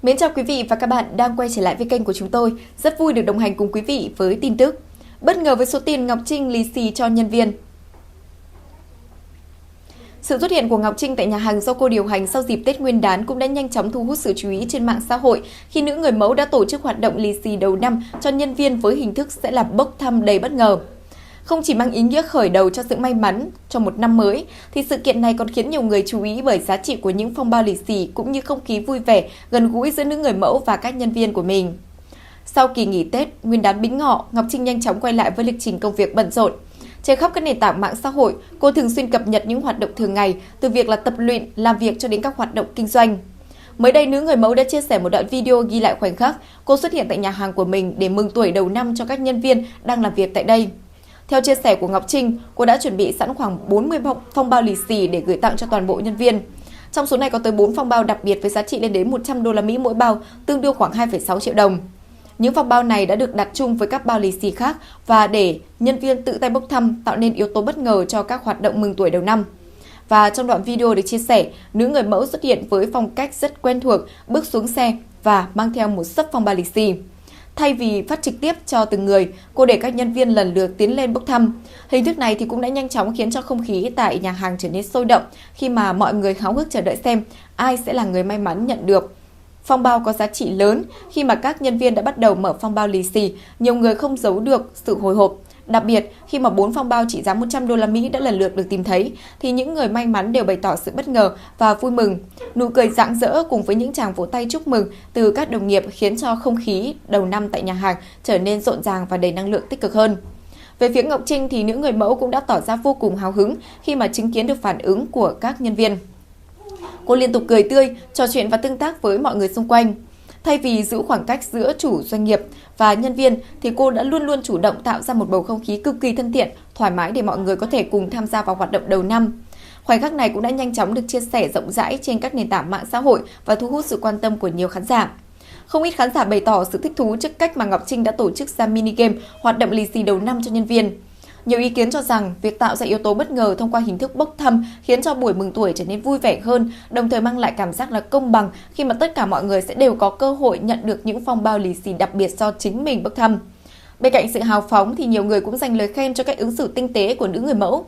Mến chào quý vị và các bạn đang quay trở lại với kênh của chúng tôi. Rất vui được đồng hành cùng quý vị với tin tức. Bất ngờ với số tiền Ngọc Trinh lì xì cho nhân viên. Sự xuất hiện của Ngọc Trinh tại nhà hàng do cô điều hành sau dịp Tết Nguyên đán cũng đã nhanh chóng thu hút sự chú ý trên mạng xã hội khi nữ người mẫu đã tổ chức hoạt động lì xì đầu năm cho nhân viên với hình thức sẽ là bốc thăm đầy bất ngờ. Không chỉ mang ý nghĩa khởi đầu cho sự may mắn cho một năm mới, thì sự kiện này còn khiến nhiều người chú ý bởi giá trị của những phong bao lì xì cũng như không khí vui vẻ, gần gũi giữa nữ người mẫu và các nhân viên của mình. Sau kỳ nghỉ Tết, Nguyên đán Bính Ngọ, Ngọc Trinh nhanh chóng quay lại với lịch trình công việc bận rộn. Trên khắp các nền tảng mạng xã hội, cô thường xuyên cập nhật những hoạt động thường ngày, từ việc là tập luyện, làm việc cho đến các hoạt động kinh doanh. Mới đây, nữ người mẫu đã chia sẻ một đoạn video ghi lại khoảnh khắc cô xuất hiện tại nhà hàng của mình để mừng tuổi đầu năm cho các nhân viên đang làm việc tại đây. Theo chia sẻ của Ngọc Trinh, cô đã chuẩn bị sẵn khoảng 40 phong bao lì xì để gửi tặng cho toàn bộ nhân viên. Trong số này có tới 4 phong bao đặc biệt với giá trị lên đến 100 đô la Mỹ mỗi bao, tương đương khoảng 2,6 triệu đồng. Những phong bao này đã được đặt chung với các bao lì xì khác và để nhân viên tự tay bốc thăm, tạo nên yếu tố bất ngờ cho các hoạt động mừng tuổi đầu năm. Và trong đoạn video được chia sẻ, nữ người mẫu xuất hiện với phong cách rất quen thuộc, bước xuống xe và mang theo một xấp phong bao lì xì. Thay vì phát trực tiếp cho từng người, cô để các nhân viên lần lượt tiến lên bốc thăm. Hình thức này thì cũng đã nhanh chóng khiến cho không khí tại nhà hàng trở nên sôi động khi mà mọi người háo hức chờ đợi xem ai sẽ là người may mắn nhận được phong bao có giá trị lớn. Khi mà các nhân viên đã bắt đầu mở phong bao lì xì, nhiều người không giấu được sự hồi hộp. Đặc biệt, khi mà 4 phong bao trị giá 100 đô la Mỹ đã lần lượt được tìm thấy, thì những người may mắn đều bày tỏ sự bất ngờ và vui mừng. Nụ cười rạng rỡ cùng với những tràng vỗ tay chúc mừng từ các đồng nghiệp khiến cho không khí đầu năm tại nhà hàng trở nên rộn ràng và đầy năng lượng tích cực hơn. Về phía Ngọc Trinh thì nữ người mẫu cũng đã tỏ ra vô cùng hào hứng khi mà chứng kiến được phản ứng của các nhân viên. Cô liên tục cười tươi, trò chuyện và tương tác với mọi người xung quanh. Thay vì giữ khoảng cách giữa chủ doanh nghiệp và nhân viên thì cô đã luôn luôn chủ động tạo ra một bầu không khí cực kỳ thân thiện, thoải mái để mọi người có thể cùng tham gia vào hoạt động đầu năm. Khoảnh khắc này cũng đã nhanh chóng được chia sẻ rộng rãi trên các nền tảng mạng xã hội và thu hút sự quan tâm của nhiều khán giả. Không ít khán giả bày tỏ sự thích thú trước cách mà Ngọc Trinh đã tổ chức ra mini game hoạt động lì xì đầu năm cho nhân viên. Nhiều ý kiến cho rằng việc tạo ra yếu tố bất ngờ thông qua hình thức bốc thăm khiến cho buổi mừng tuổi trở nên vui vẻ hơn, đồng thời mang lại cảm giác là công bằng khi mà tất cả mọi người sẽ đều có cơ hội nhận được những phong bao lì xì đặc biệt do chính mình bốc thăm. Bên cạnh sự hào phóng thì nhiều người cũng dành lời khen cho cách ứng xử tinh tế của nữ người mẫu.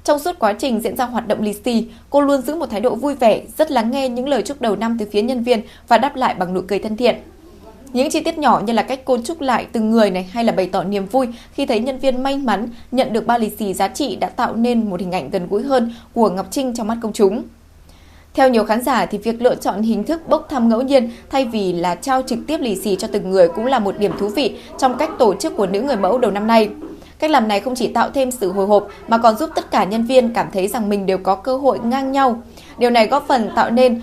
Trong suốt quá trình diễn ra hoạt động lì xì, cô luôn giữ một thái độ vui vẻ, rất lắng nghe những lời chúc đầu năm từ phía nhân viên và đáp lại bằng nụ cười thân thiện. Những chi tiết nhỏ như là cách cô chúc lại từng người này hay là bày tỏ niềm vui khi thấy nhân viên may mắn nhận được bao lì xì giá trị đã tạo nên một hình ảnh gần gũi hơn của Ngọc Trinh trong mắt công chúng. Theo nhiều khán giả thì việc lựa chọn hình thức bốc thăm ngẫu nhiên thay vì là trao trực tiếp lì xì cho từng người cũng là một điểm thú vị trong cách tổ chức của nữ người mẫu đầu năm nay. Cách làm này không chỉ tạo thêm sự hồi hộp mà còn giúp tất cả nhân viên cảm thấy rằng mình đều có cơ hội ngang nhau. Điều này góp phần tạo nên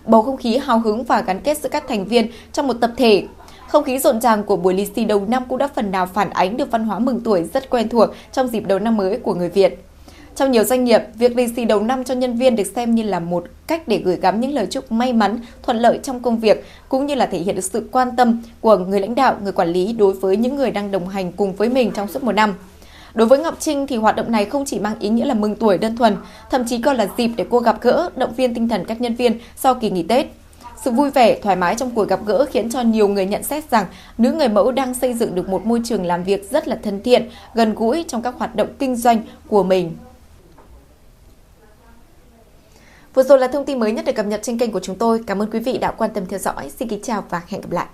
bầu không khí hào hứng và gắn kết giữa các thành viên trong một tập thể. Không khí rộn ràng của buổi lì xì đầu năm cũng đã phần nào phản ánh được văn hóa mừng tuổi rất quen thuộc trong dịp đầu năm mới của người Việt. Trong nhiều doanh nghiệp, việc lì xì đầu năm cho nhân viên được xem như là một cách để gửi gắm những lời chúc may mắn, thuận lợi trong công việc, cũng như là thể hiện được sự quan tâm của người lãnh đạo, người quản lý đối với những người đang đồng hành cùng với mình trong suốt một năm. Đối với Ngọc Trinh thì hoạt động này không chỉ mang ý nghĩa là mừng tuổi đơn thuần, thậm chí còn là dịp để cô gặp gỡ, động viên tinh thần các nhân viên sau kỳ nghỉ Tết. Sự vui vẻ, thoải mái trong cuộc gặp gỡ khiến cho nhiều người nhận xét rằng nữ người mẫu đang xây dựng được một môi trường làm việc rất là thân thiện, gần gũi trong các hoạt động kinh doanh của mình. Vừa rồi là thông tin mới nhất được cập nhật trên kênh của chúng tôi. Cảm ơn quý vị đã quan tâm theo dõi. Xin kính chào và hẹn gặp lại.